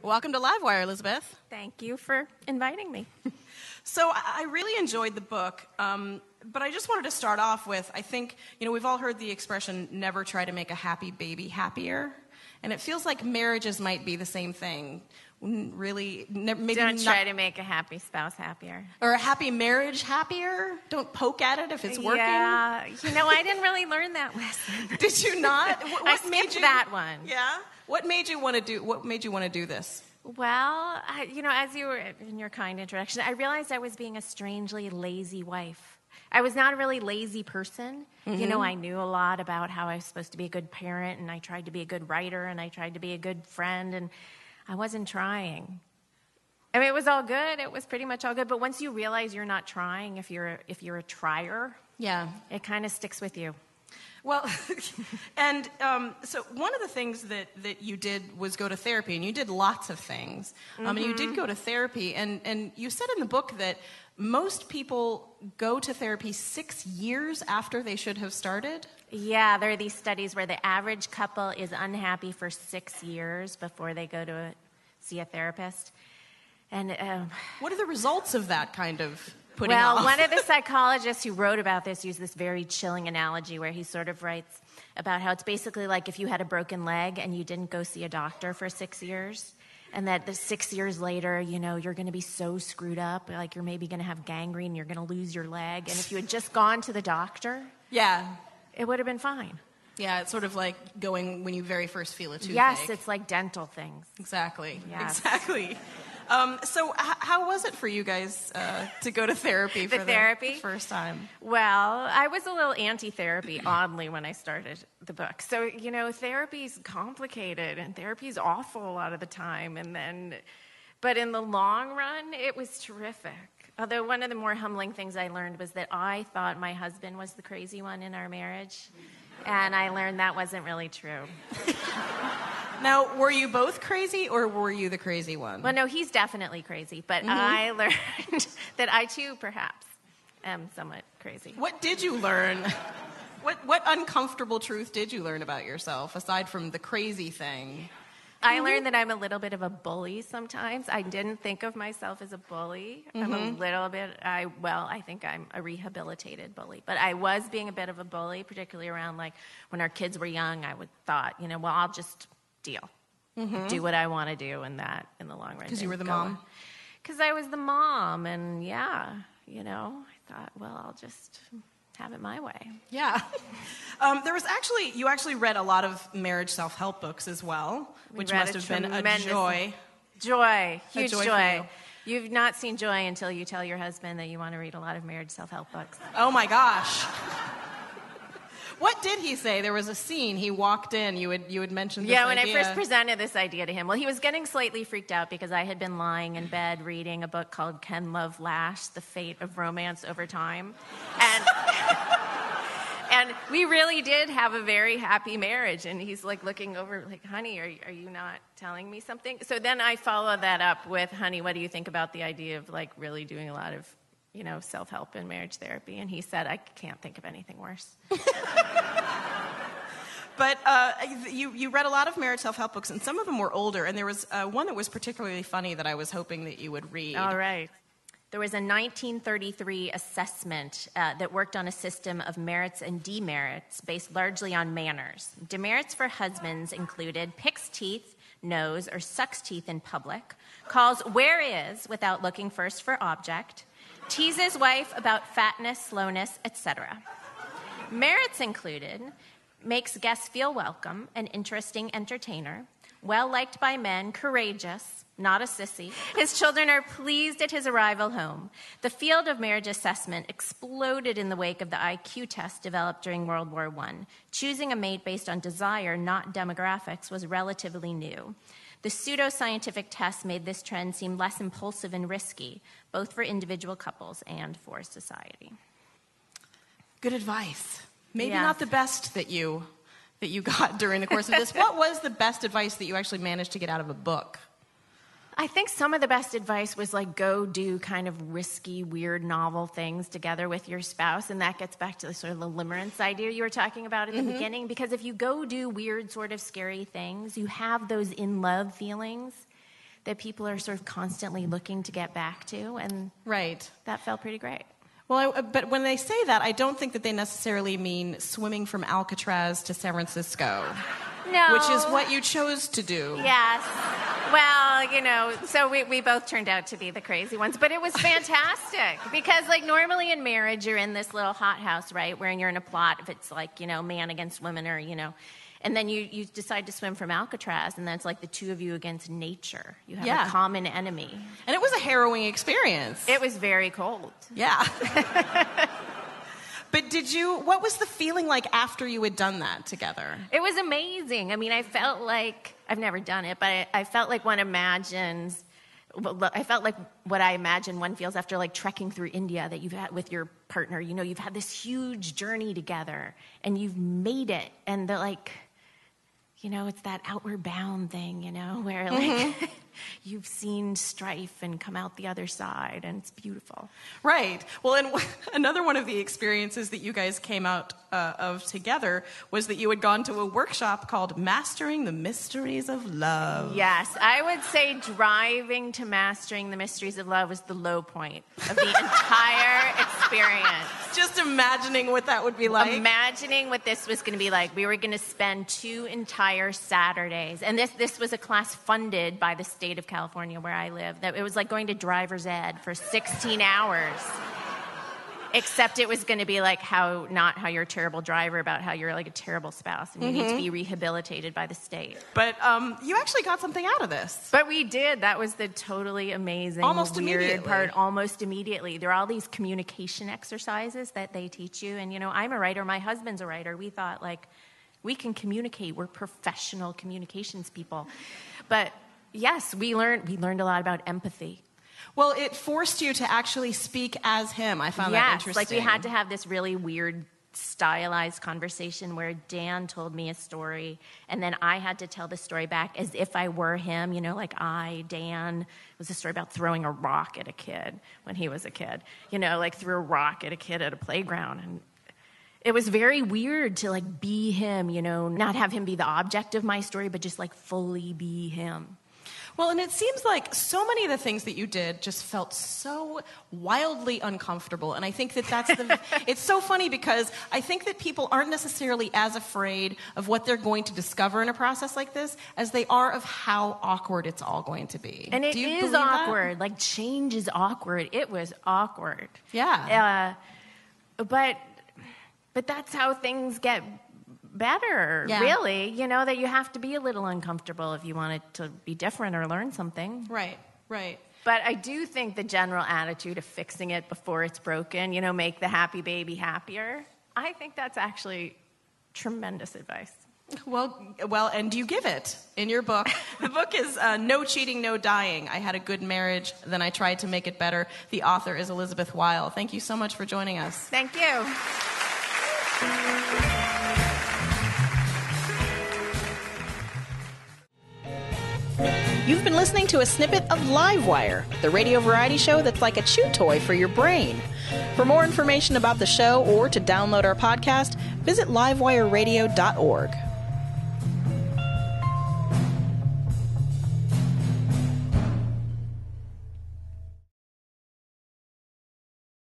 Welcome to Livewire, Elizabeth. Thank you for inviting me. So I really enjoyed the book, but I just wanted to start off with, I think, we've all heard the expression, never try to make a happy baby happier. And it feels like marriages might be the same thing. Really, maybe Don't try to make a happy spouse happier. Or a happy marriage happier. Don't poke at it if it's working. Yeah, I didn't really learn that lesson. Did you not? I skipped that one. Yeah. What made you want to do this? Well, as you were in your kind introduction, I realized I was being a strangely lazy wife. I was not a really lazy person. Mm-hmm. I knew a lot about how I was supposed to be a good parent, and I tried to be a good writer, and I tried to be a good friend, and I wasn't trying. I mean, it was all good. It was pretty much all good. But once you realize you're not trying, if you're a trier, yeah, it kind of sticks with you. Well, and so one of the things that you did was go to therapy, and you did lots of things. And you did go to therapy, and you said in the book that most people go to therapy 6 years after they should have started. Yeah, there are these studies where the average couple is unhappy for 6 years before they go to see a therapist. And what are the results of that kind of putting off? Well, one of the psychologists who wrote about this used this very chilling analogy where he sort of writes about how it's basically like if you had a broken leg and you didn't go see a doctor for 6 years, and that the 6 years later, you're going to be so screwed up, like you're maybe going to have gangrene, you're going to lose your leg. And if you had just gone to the doctor, yeah, it would have been fine. Yeah, it's sort of like going when you very first feel a toothache. Yes, it's like dental things. Exactly. Yes. Exactly. So how was it for you guys to go to therapy for the first time? Well, I was a little anti-therapy, oddly, when I started the book. So, therapy's complicated, and therapy's awful a lot of the time. But in the long run, it was terrific. Although one of the more humbling things I learned was that I thought my husband was the crazy one in our marriage. And I learned that wasn't really true. Now, were you both crazy, or were you the crazy one? Well, no, he's definitely crazy. But I learned that I, too, perhaps, am somewhat crazy. What did you learn? What uncomfortable truth did you learn about yourself, aside from the crazy thing? I learned that I'm a little bit of a bully sometimes. I didn't think of myself as a bully. I'm a little bit, I think I'm a rehabilitated bully. But I was being a bit of a bully, particularly around, like, when our kids were young, I thought, I'll just deal. Do what I want to do, and that, in the long run. Because you were the mom? Because I was the mom, and I thought, I'll just have it my way. Yeah. You actually read a lot of marriage self-help books as well, which must have been a joy. Joy. Huge joy. You. You've not seen joy until you tell your husband that you want to read a lot of marriage self-help books. Oh, my gosh. What did he say? There was a scene. He walked in. You had mentioned this idea. Yeah, when I first presented this idea to him. Well, he was getting slightly freaked out because I had been lying in bed reading a book called Can Love Last? The Fate of Romance Over Time. And we really did have a very happy marriage. And he's like looking over like, honey, are you not telling me something? So then I followed that up with, honey, what do you think about the idea of like really doing a lot of self-help and marriage therapy? And he said, I can't think of anything worse. But you read a lot of marriage self-help books, and some of them were older, and there was one that was particularly funny that I was hoping that you would read. All right. There was a 1933 assessment that worked on a system of merits and demerits based largely on manners. Demerits for husbands included picks teeth, knows, or sucks teeth in public, calls where is without looking first for object, teases wife about fatness, slowness, etc. Merits included makes guests feel welcome, an interesting entertainer, well-liked by men, courageous, not a sissy. His children are pleased at his arrival home. The field of marriage assessment exploded in the wake of the IQ test developed during World War I. Choosing a mate based on desire, not demographics, was relatively new. The pseudo-scientific test made this trend seem less impulsive and risky, both for individual couples and for society. Good advice. Maybe not the best that you got during the course of this. What was the best advice that you actually managed to get out of a book? I think some of the best advice was like go do kind of risky, weird, novel things together with your spouse. And that gets back to the sort of the limerence idea you were talking about at the beginning. Because if you go do weird, sort of scary things, you have those in love feelings that people are sort of constantly looking to get back to, and Right. that felt pretty great. Well, but when they say that, I don't think that they necessarily mean swimming from Alcatraz to San Francisco. No. Which is what you chose to do. Yes. Well, so we both turned out to be the crazy ones, but it was fantastic because, like, normally in marriage, you're in this little hothouse, right, where you're in a plot if it's like, man against women or, and then you decide to swim from Alcatraz, and that's like the two of you against nature. You have a common enemy. And it was a harrowing experience. It was very cold. Yeah. But what was the feeling like after you had done that together? It was amazing. I mean, I felt like, I've never done it, but I felt like one imagines, I felt like what I imagine one feels after like trekking through India that you've had with your partner. You've had this huge journey together and you've made it. And they're like, it's that outward bound thing, where like you've seen strife and come out the other side, and it's beautiful. Right. Well, and another one of the experiences that you guys came out of together was that you had gone to a workshop called Mastering the Mysteries of Love. Yes. I would say driving to Mastering the Mysteries of Love was the low point of the entire experience. Just imagining what that would be like. Imagining what this was going to be like. We were going to spend 2 entire Saturdays. And this was a class funded by the state of California where I live. That it was like going to driver's ed for 16 hours. Except it was going to be like not how you're a terrible driver, about how you're like a terrible spouse and you need to be rehabilitated by the state. But you actually got something out of this. But we did. That was the totally amazing, weird part. Almost immediately. There are all these communication exercises that they teach you. And, I'm a writer. My husband's a writer. We thought, like, we can communicate. We're professional communications people. But, yes, we learned a lot about empathy. Well, it forced you to actually speak as him. I found that interesting. Like we had to have this really weird stylized conversation where Dan told me a story, and then I had to tell the story back as if I were him, like Dan. It was a story about throwing a rock at a kid when he was a kid, like threw a rock at a kid at a playground. And it was very weird to like be him, not have him be the object of my story, but just like fully be him. Well, and it seems like so many of the things that you did just felt so wildly uncomfortable. And I think that it's so funny because I think that people aren't necessarily as afraid of what they're going to discover in a process like this as they are of how awkward it's all going to be. And it is awkward. That? Like change is awkward. It was awkward. Yeah. But that's how things get better, really, that you have to be a little uncomfortable if you want it to be different or learn something. Right. But I do think the general attitude of fixing it before it's broken, make the happy baby happier, I think that's actually tremendous advice. Well, and you give it in your book. The book is No Cheating, No Dying. I Had a Good Marriage, Then I Tried to Make It Better. The author is Elizabeth Weil. Thank you so much for joining us. Thank you. You've been listening to a snippet of Livewire, the radio variety show that's like a chew toy for your brain. For more information about the show or to download our podcast, visit livewireradio.org.